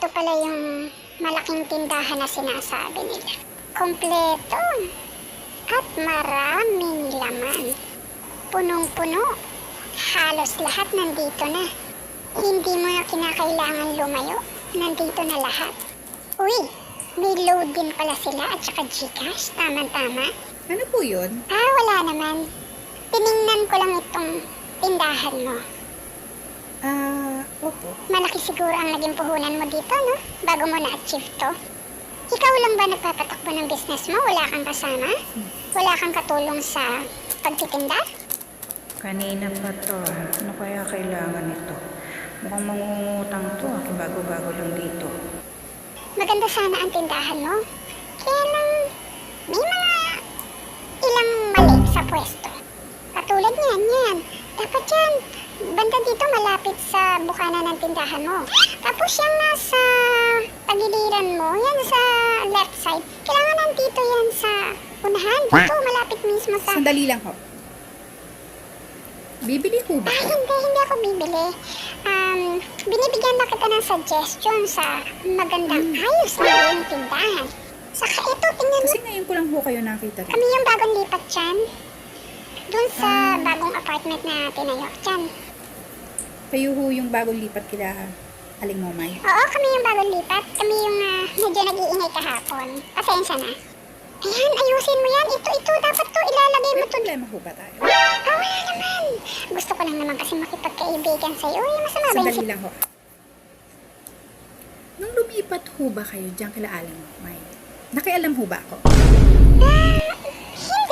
Ito pala yung malaking tindahan na sinasabi nila. Kompleto at maraming laman. Punong-puno. Halos lahat nandito na. Hindi mo na kinakailangan lumayo. Nandito na lahat. Uy, may load din pala sila at saka Gcash. Tama-tama. Ano po yun? Wala naman. Tiningnan ko lang itong tindahan mo. Opo. Malaki siguro ang naging puhunan mo dito, no? Bago mo na-achieve to. Ikaw lang ba nagpapatakbo ng business mo? Wala kang kasama? Wala kang katulong sa pagtitinda? Kanina pa to. Ano kaya kailangan nito? Mukhang mangungutang to. Bago-bago lang dito. Maganda sana ang tindahan mo. Kaya lang, may mga ilang mali sa pwesto. Katulad yan. Dapat yan, banda dito malapit sa bukana ng tindahan mo. Tapos yung nasa tagiliran mo, yan sa left side, kailangan nandito yan sa unahan. Dito, malapit mismo sa... Sandali lang ho. Bibili ho ba? Hindi ako bibili. Binibigyan na kita ng suggestion sa magandang ayos na yung tindahan. Saka ito, tingnan mo. Kasi ngayon ko lang ho kayo nakita rin. Kami yung bagong lipat dyan. Doon sa bagong apartment na tinayo dyan. Kayo ho yung bagong lipat kila Aling Momay. Oo, kami yung bagong lipat. Kami yung medyo nag-iingay kahapon. Pasensya na. Ayan, ayusin mo yan. Ito, dapat to. Ilalagay mo May to. problema ho ba tayo? Wala naman. Gusto ko lang naman kasi makipagkaibigan sa'yo. Uy, masama ba yun? Sandali lang ho. Nung lumipat ho ba kayo dyan kila Aling Momay? Nakialam ho ba ako?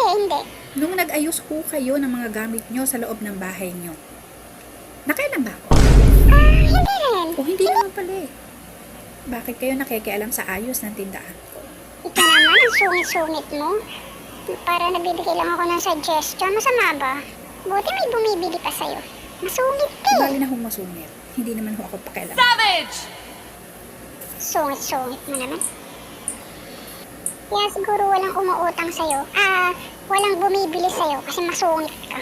Hindi. Nung nag-ayos ho kayo ng mga gamit nyo sa loob ng bahay nyo, nakialam ba ako? Hindi rin. O hindi naman pala eh. Bakit kayo nakikialam sa ayos ng tindahan ko? Ito naman, ang sungit-sungit mo. Para nabibigay lang ako ng suggestion. Masama ba? Buti may bumibili pa sa'yo. Masungit eh. Bali na hong masungit. Hindi naman ho ako pakialam. Sungit-sungit mo naman. Kaya siguro walang umuutang sa'yo. Walang bumibili sa'yo kasi masungit ka.